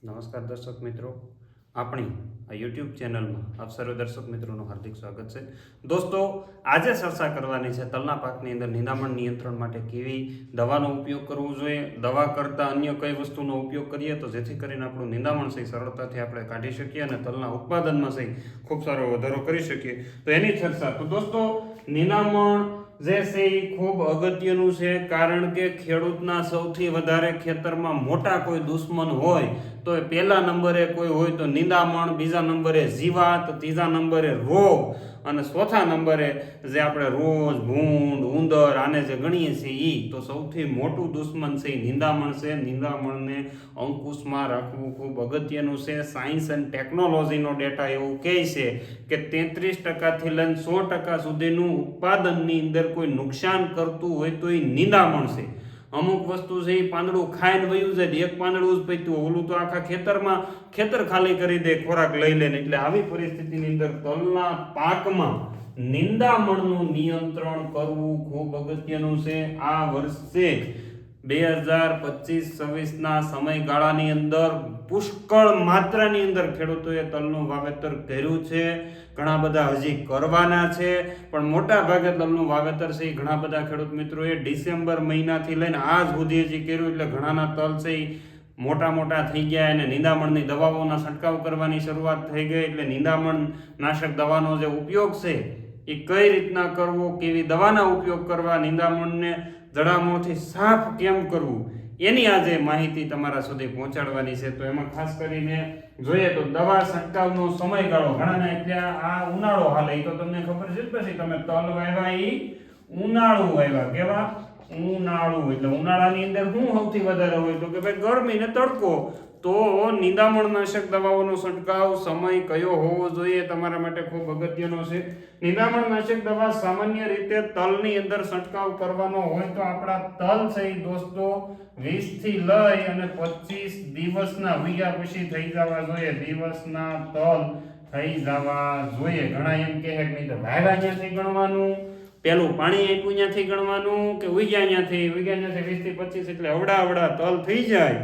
નમસ્કાર દર્શક મિત્રો, આપણી આ યુટ્યુબ ચેનલમાં આપ સર્વે દર્શક મિત્રોનું હાર્દિક સ્વાગત છે. દોસ્તો, આજે ચર્ચા કરવાની છે તલના પાકની અંદર નિંદામણ નિયંત્રણ માટે કેવી દવાનો ઉપયોગ કરવો જોઈએ, દવા કરતાં અન્ય કઈ વસ્તુનો ઉપયોગ કરીએ તો જેથી કરીને આપણું નિંદામણ સહી સરળતાથી આપણે કાઢી શકીએ અને તલના ઉત્પાદનમાં સહી ખૂબ સારો વધારો કરી શકીએ. તો એની ચર્ચા. તો દોસ્તો, નિંદામણ જે છે એ ખૂબ અગત્યનું છે, કારણ કે ખેડૂતના સૌથી વધારે ખેતરમાં મોટા કોઈ દુશ્મન હોય તો એ પહેલા નંબરે કોઈ હોય તો નિંદામણ, બીજા નંબરે જીવાત, ત્રીજા નંબરે રોગ અને ચોથા નંબરે જે આપણે રોજ, ભૂંડ, ઉંદર આને જે ગણીએ છીએ એ તો સૌથી મોટું દુશ્મન છે એ નિંદામણ છે. નિંદામણને અંકુશમાં રાખવું ખૂબ અગત્યનું છે. સાયન્સ એન્ડ ટેકનોલોજીનો ડેટા એવું કહે છે કે 33% લઈને 100% સુધીનું ઉત્પાદનની અંદર કોઈ નુકસાન કરતું હોય તો એ નિંદામણ છે. અમુક વસ્તુ છે એ પાંદડું ખાઈને વયું જાય, એક પાંદડું જ પૈતું, ઓલું તો આખા ખેતરમાં ખેતર ખાલી કરી દે, ખોરાક લઈ લે. એટલે આવી પરિસ્થિતિની અંદર તલના પાકમાં નિંદામણનું નિયંત્રણ કરવું ખૂબ અગત્યનું છે. આ વર્ષે 2025-26ના સમયગાળાની અંદર પુષ્કળ માત્રાની અંદર ખેડૂતોએ તલનું વાવેતર કર્યું છે. ઘણા બધા હજી કરવાના છે, પણ મોટા ભાગે તલનું વાવેતર છે ઘણા બધા ખેડૂત મિત્રોએ ડિસેમ્બર મહિનાથી લઈને આજ સુધી હજી કર્યું. એટલે ઘણાના તલ છે મોટા મોટા થઈ ગયા અને નિંદામણની દવાઓના છંટકાવ કરવાની શરૂઆત થઈ ગઈ. એટલે નિંદામણ નાશક દવાનો જે ઉપયોગ છે એ કઈ રીતના કરવો, કેવી દવાના ઉપયોગ કરવા, નિંદામણને જડામોથી સાફ કેમ કરવું, એની આજે માહિતી તમારા સુધી પહોંચાડવાની છે. તો એમાં ખાસ કરીને જોઈએ તો દવા છંટકાવનો સમયગાળો ઘણાને, એટલે આ ઉનાળો હાલે એ તો તમને ખબર છે. પછી તમે તલ વાવ્યા એ ઉનાળુ વાવ્યા, કેવા ઉનાળુ. એટલે ઉનાળાની અંદર શું સૌથી વધારે હોય તો કે ભાઈ ગરમી ને તડકો. તો નિંદામણનાશક દવાઓનો છંટકાવ સમય કયો હોવો જોઈએ તમારા માટે ખૂબ અગત્યનો છે. નિંદામણનાશક દવા સામાન્ય રીતે તલની અંદર છંટકાવ કરવાનો હોય તો આપણા તલ છે દોસ્તો 20 થી લઈ અને 25 દિવસના વીયા પછી થઈ જવા જોઈએ. દિવસના તલ થઈ જવા જોઈએ. ઘણા એમ કહે કે નહીં તો વાવ્યા ત્યાંથી ગણવાનું, પેલું પાણી આપ્યું ત્યાંથી ગણવાનું, કે ઉગ્યા ત્યાંથી 20 થી 25, એટલે અવડા તલ થઈ જાય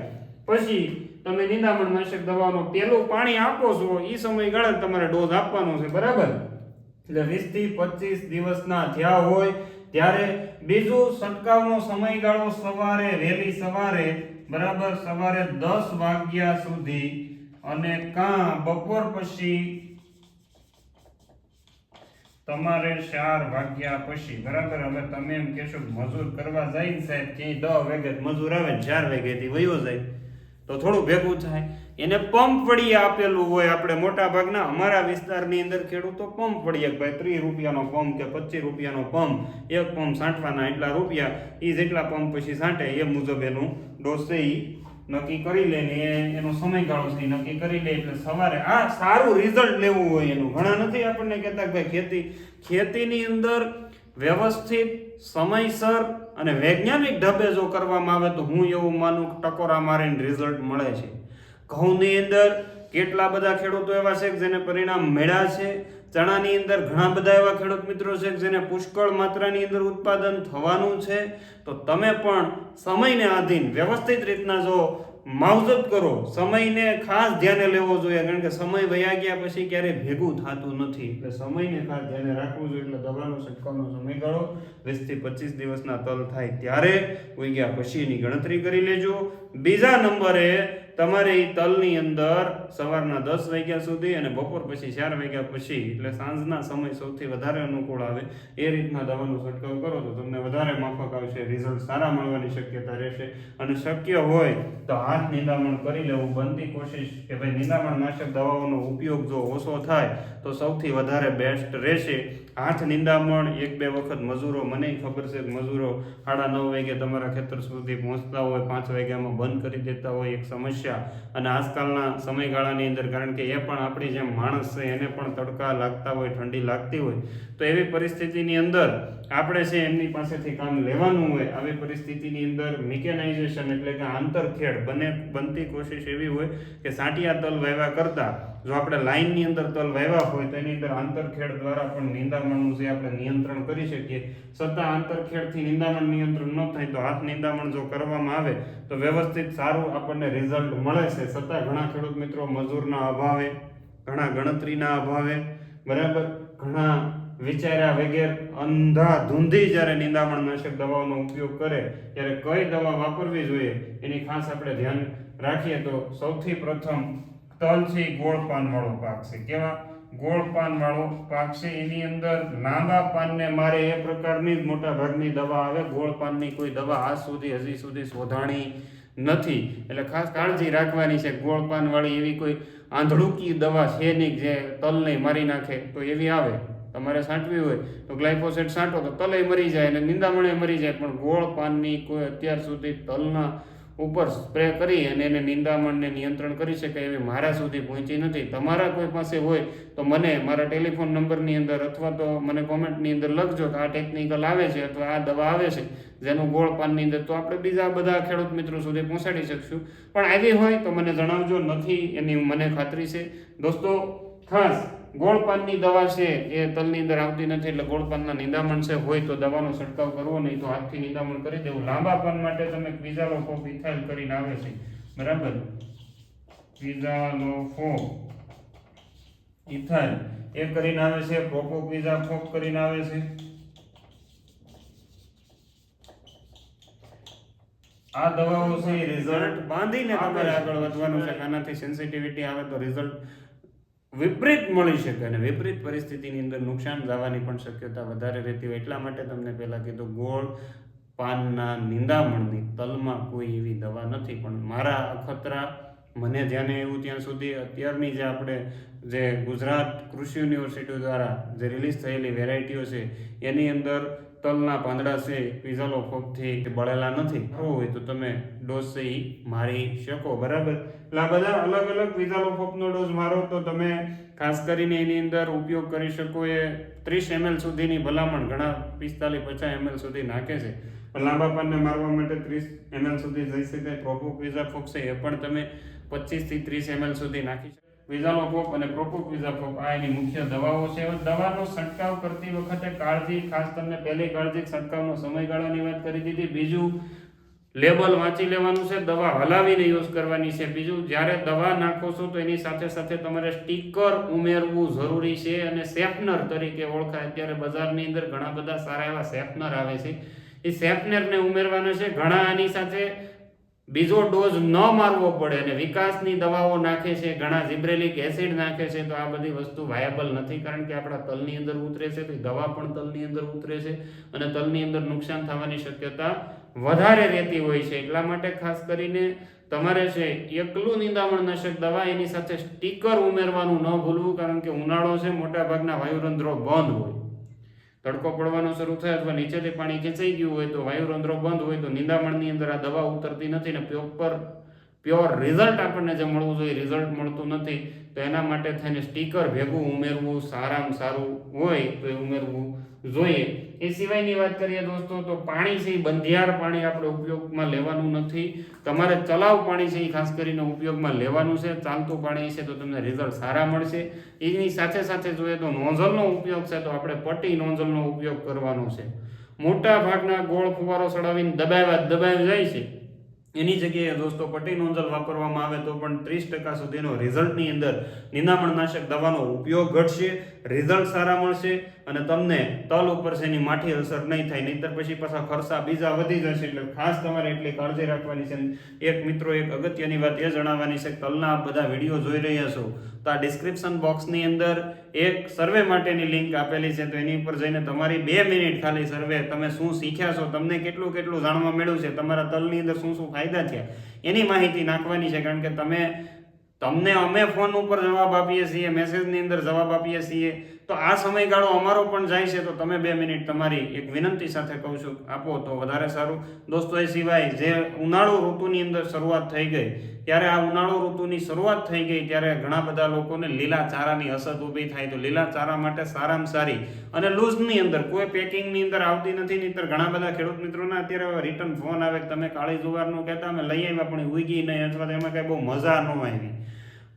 પછી તમે નિંદામણ નાશક દવાનો પેલું પાણી આપો છો એ સમયગાળે તમારે ડોઝ આપવાનો છે, બરાબર. એટલે 20 થી 25 દિવસના થયા હોય ત્યારે બીજું છંટકાવનો સમયગાળો સવારે, વહેલી સવારે, બરાબર, સવારે 10 વાગ્યા સુધી અને બપોર પછી તમારે 4 વાગ્યા પછી, બરાબર. હવે તમે એમ કહેશો મજૂર કરવા જાય ને સાહેબ, ક્યાંય 10 વાગે મજૂર આવે ને 4 વાગ્યાથી વયો જાય તો થોડું ભેગું થાય. એને પંપ વળી આપેલું હોય. આપણે મોટા ભાગના અમારા વિસ્તારની અંદર ખેડૂતો પંપ વળી, ભાઈ 30 રૂપિયાનો પંપ કે 25 રૂપિયાનો પંપ, એક પંપ છાંટવાના એટલા રૂપિયા, એ જેટલા પંપ પછી છાંટે એ મુજબ એનું ડોઝ છે નક્કી કરી લે ને એનો સમયગાળો છે નક્કી કરી લે. એટલે સવારે આ સારું રિઝલ્ટ લેવું હોય એનું. ઘણા નથી આપણને કહેતા કે ભાઈ ખેતીની અંદર વ્યવસ્થિત, સમયસર અને વૈજ્ઞાનિક ઢબે જો કરવામાં આવે તો હું એવું માનું કે ટકોરા મારીને રિઝલ્ટ મળે છે. ઘઉંની અંદર કેટલા બધા ખેડૂતો એવા છે કે જેને પરિણામ મળ્યા છે. ચણાની અંદર ઘણા બધા એવા ખેડૂત મિત્રો છે કે જેને પુષ્કળ માત્રાની અંદર ઉત્પાદન થવાનું છે. તો તમે પણ સમયને આધીન વ્યવસ્થિત રીતના જો માવજત કરો, સમયને ખાસ ધ્યાને લેવો જોઈએ, કારણ કે સમય વયા ગયા પછી ક્યારેય ભેગું થતું નથી. એટલે સમયને ખાસ ધ્યાને રાખવું જોઈએ. એટલે દવાનો છંટકાવનો સમયગાળો 20 થી 25 દિવસના તલ થાય ત્યારે ઉગ્યા પછીની ગણતરી કરી લેજો. બીજા નંબરે તમારે એ તલની અંદર સવારના 10 વાગ્યા સુધી અને બપોર પછી 4 વાગ્યા પછી, એટલે સાંજના સમય સૌથી વધારે અનુકૂળ આવે એ રીતના દવાનો છંટકાવ કરો તો તમને વધારે માફક આવશે, રિઝલ્ટ સારા મળવાની શક્યતા રહેશે. અને શક્ય હોય તો હાથ નિંદામણ કરી લેવું. બનતી કોશિશ કે ભાઈ નિંદામણ નાશક દવાઓનો ઉપયોગ જો ઓછો થાય તો સૌથી વધારે બેસ્ટ રહેશે. હાથ નિંદામણ 1-2 વખત મજૂરો, મને ખબર છે કે મજૂરો 9:30 વાગે તમારા ખેતર સુધી પહોંચતા હોય, 5 વાગ્યામાં બંધ કરી દેતા હોય, એક સમસ્યા. અને આજકાલના સમયગાળાની અંદર, કારણ કે એ પણ આપણી જેમ માણસ છે, એને પણ તડકા લાગતા હોય, ઠંડી લાગતી હોય, તો એવી પરિસ્થિતિની અંદર આપણે છે એમની પાસેથી કામ લેવાનું હોય. આવી પરિસ્થિતિની અંદર મિકેનાઇઝેશન એટલે કે આંતરખેડ બનતી કોશિશ એવી હોય કે સાંટિયા તલ વાવ્યા કરતા જો આપણે લાઇનની અંદર તલ વાવ્યા હોય તો એની અંદર આંતરખેડ દ્વારા પણ નિંદામણ નિંદામણનું છે આપણે નિયંત્રણ કરી શકીએ. છતાં આંતરખેડથી નિંદામણ નિયંત્રણ ન થાય તો હાથ નિંદામણ જો કરવામાં આવે તો વ્યવસ્થિત સારું આપણને રિઝલ્ટ મળે છે. છતાં ઘણા ખેડૂત મિત્રો મજૂરના અભાવે, ઘણા ગણતરીના અભાવે, બરાબર, ઘણા વિચાર્યા વગેર અંધાધૂંધી જ્યારે નિંદામણ નાશક દવાઓનો ઉપયોગ કરે ત્યારે કઈ દવા વાપરવી જોઈએ એની ખાસ આપણે ધ્યાન રાખીએ તો સૌથી પ્રથમ તલ છે ગોળ પાન વાળો પાક છે. કેવા? ગોળ પાન વાળો પાક છે. એની અંદર લાંબા પાનને મારે એ પ્રકારની જ મોટા ભાગની દવા આવે. ગોળ પાનની કોઈ દવા આજ સુધી હજી સુધી શોધાણી નથી, એટલે ખાસ કાળજી રાખવાની છે. ગોળ પાન વાળી એવી કોઈ આંધળુકી દવા છે નહીં જે તલને મારી નાખે, તો એવી આવે તમારે છાંટવી હોય તો ગ્લાયફોસેટ છાંટો તો તલે મરી જાય અને નિંદામણે મરી જાય. પણ ગોળ પાનની કોઈ અત્યાર સુધી તલના ઉપર સ્પ્રે કરી અને એને નિંદામણને નિયંત્રણ કરી શકાય એવી મારા સુધી પહોંચી નથી. તમારા કોઈ પાસે હોય તો મને મારા ટેલિફોન નંબરની અંદર અથવા તો મને કોમેન્ટની અંદર લખજો કે આ ટેકનિકલ આવે છે અથવા આ દવા આવે છે જેનું ગોળ પાનની અંદર, તો આપણે બીજા બધા ખેડૂત મિત્રો સુધી પહોંચાડી શકશું. પણ આવી હોય તો મને જણાવજો. નથી એની મને ખાતરી છે. દોસ્તો, ખાસ ગોળ પાનની દવા છે એ તલની અંદર આવતી નથી, એટલે ગોળ પાનના નિંદામણ છે હોય તો દવાનો છંટકાવ કરવો, નહીં તો હાથથી નિંદામણ કરી દેવું. લાંબા પાન માટે તમે ક્વિઝાલોફોપ ઇથાઇલ કરીને આવે છે, બરાબર, ક્વિઝાલોફોપ ઇથાઇલ એ કરીને આવે છે, પ્રોપોક્વિઝાફોપ કરીને આવે છે. આ દવાઓ છે રિઝલ્ટ બાંધીને તમારે આગળ વધવાનું છે. આનાથી સેન્સિટિવિટી આવે તો રિઝલ્ટ વિપરીત મળી શકે અને વિપરીત પરિસ્થિતિની અંદર નુકસાન જવાની પણ શક્યતા વધારે રહેતી હોય. એટલા માટે તમને પહેલા કીધું ગોળ પાનના નિંદામણની તલમાં કોઈ એવી દવા નથી. પણ મારા અખતરા મને ધ્યાને એવું ત્યાં સુધી અત્યારની જે આપણે જે ગુજરાત કૃષિ યુનિવર્સિટી દ્વારા જે રિલીઝ થયેલી વેરાયટીઓ છે એની અંદર તલના પાંદડા છે ક્વિઝાલોફોપથી બળેલા નથી. હોય તો તમે ડોઝ છે એ મારી શકો, બરાબર. એટલે આ બધા અલગ અલગ ક્વિઝાલોફોપનો ડોઝ મારો તો તમે ખાસ કરીને એની અંદર ઉપયોગ કરી શકો. એ 30 ml સુધીની ભલામણ, ઘણા 45-50 ml સુધી નાખે છે. પણ લાંબા પાનને મારવા માટે 30 ml સુધી જઈ શકાય. પ્રોપોક્વિઝાફોપ છે એ પણ તમે 25 થી 30 ml સુધી નાખી શકો. ક્વિઝાલોફોપ અને પ્રોપોક્વિઝાફોપ આ એની મુખ્ય દવાઓ છે. હવે દવાનો છંટકાવ કરતી વખતે કાળજી, ખાસ તમને પહેલી કાળજી છંટકાવનો સમયગાળાની વાત કરી દીધી. બીજું, લેબલ વાંચી લેવાનું છે, દવા હલાવીને યુઝ કરવાની છે. બીજું, જ્યારે દવા નાખો છો તો એની સાથે સાથે તમારે સ્ટીકર ઉમેરવું જરૂરી છે અને સેફનર તરીકે ઓળખાય. અત્યારે બજારની અંદર ઘણા બધા સારા એવા સેફનર આવે છે, એ સેફનરને ઉમેરવાના છે. ઘણા આની સાથે બીજો ડોઝ ન મારવો પડે અને વિકાસની દવાઓ નાખે છે, ઘણા જીબ્રેલિક એસિડ નાખે છે. તો આ બધી વસ્તુ વાયબલ નથી, કારણ કે આપણા તલની અંદર ઉતરે છે તો દવા પણ તલની અંદર ઉતરે છે અને તલની અંદર નુકસાન થવાની શક્યતા વધારે રહેતી હોય છે. એટલા માટે ખાસ કરીને તમારે છે એકલું નિંદામણ નાશક દવા, એની સાથે સ્ટીકર ઉમેરવાનું ન ભૂલવું, કારણ કે ઉનાળો છે, મોટા ભાગના વાયુરંધ્રો બંધ હોય. તડકો પડવાનો શરૂ થાય અથવા નીચેથી પાણી ખેંચાઈ ગયું હોય તો વાયુરંધ્રો બંધ હોય તો નિંદામણની અંદર આ દવા ઉતરતી નથી ને પ્યોર રિઝલ્ટ આપણને જે મળવું જોઈએ રિઝલ્ટ મળતું નથી. તો એના માટે થઈને સ્ટીકર ભેગું ઉમેરવું સારામાં સારું હોય તો એ ઉમેરવું જોઈએ. એ સિવાયની વાત કરીએ દોસ્તો તો પાણી છે એ બંધિયાર પાણી આપણે ઉપયોગમાં લેવાનું નથી. તમારે ચલાવ પાણી છે એ ખાસ કરીને ઉપયોગમાં લેવાનું છે. ચાલતું પાણી છે તો તમને રિઝલ્ટ સારા મળશે. એની સાથે સાથે જોઈએ તો નોઝલનો ઉપયોગ છે તો આપણે પટ્ટી નોઝલનો ઉપયોગ કરવાનો છે. મોટા ભાગના ગોળ ફુવારો ચડાવીને દબાવી જાય છે, એની જગ્યાએ દોસ્તો પટ્ટી નોઝલ વાપરવામાં આવે તો પણ 30% સુધીનો રિઝલ્ટની અંદર નિંદામણ નાશક દવાનો ઉપયોગ ઘટશે, રિઝલ્ટ સારા મળશે અને તમને તલ ઉપર છે એની માઠી અસર નહીં થાય. નહીંતર પછી પાછા ખર્ચા બીજા વધી જશે. એટલે ખાસ તમારે એટલી કાળજી રાખવાની છે. એક મિત્રો એક અગત્યની વાત એ જણાવવાની છે કે તલના બધા વિડીયો જોઈ રહ્યા છો તો આ ડિસ્ક્રિપ્શન બોક્સની અંદર એક સર્વે માટેની લિંક આપેલી છે, તો એની ઉપર જઈને તમારી 2 મિનિટ ખાલી સર્વે, તમે શું શીખ્યા છો, તમને કેટલું જાણવા મળ્યું છે, તમારા તલની અંદર શું ફાયદા થયા એની માહિતી નાખવાની છે. કારણ કે તમને અમે ફોન ઉપર જવાબ આપીએ છીએ, મેસેજની અંદર જવાબ આપીએ છીએ, તો આ સમયગાળો અમારો પણ જાય છે. તો તમે 2 મિનિટ તમારી એક વિનંતી સાથે કહું છું આપો તો વધારે સારું. દોસ્તો, એ સિવાય જે ઉનાળુ ઋતુની અંદર શરૂઆત થઈ ગઈ, ત્યારે આ ઉનાળુ ઋતુની શરૂઆત થઈ ગઈ ત્યારે ઘણા બધા લોકોને લીલા ચારાની અસર ઊભી થાય. તો લીલા ચારા માટે સારામાં સારી અને લૂઝની અંદર કોઈ પેકિંગની અંદર આવતી નથી. નહીંતર ઘણા બધા ખેડૂત મિત્રોના અત્યારે રિટર્ન ફોન આવે કે તમે કાળી જુવારનું કહેતા અમે લઈ આવ્યા પણ ઉગી નહીં અથવા તો એમાં કાંઈ બહુ મજા ન આવી.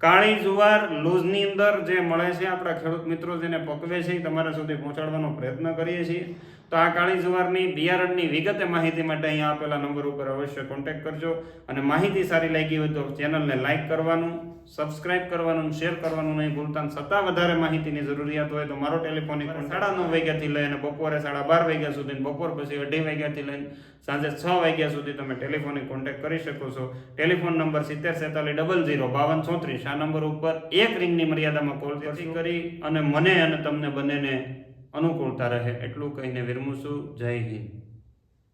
કાળી જુવાર લૂઝની અંદર જે મળે છે આપણા ખેડૂત મિત્રો જેને પકવે છે એ તમારા સુધી પહોંચાડવાનો પ્રયત્ન કરીએ છીએ. તો આ કાળી જુવારની બિયારણની વિગતે માહિતી માટે અહીંયા આપેલા નંબર ઉપર અવશ્ય કોન્ટેક્ટ કરજો. અને માહિતી સારી લાગી હોય તો ચેનલને લાઇક કરવાનું, સબસ્ક્રાઇબ કરવાનું, શેર કરવાનું નહીં ભૂલતા. છતાં વધારે માહિતીની જરૂરિયાત હોય તો મારો ટેલિફોનિક 9:30 વાગ્યાથી લઈને બપોરે 12:30 વાગ્યા સુધી, બપોર પછી 2:30 વાગ્યાથી લઈને સાંજે 6 વાગ્યા સુધી તમે ટેલિફોનિક કોન્ટેક્ટ કરી શકો છો. Telephone number 70 47 00 52 34. આ નંબર ઉપર એક રિંગની મર્યાદામાં કોલ કરી અને મને અને તમને બંનેને અનુકૂળતા રહે એટલું કહીને વિરમું છું. જય હિન્દ.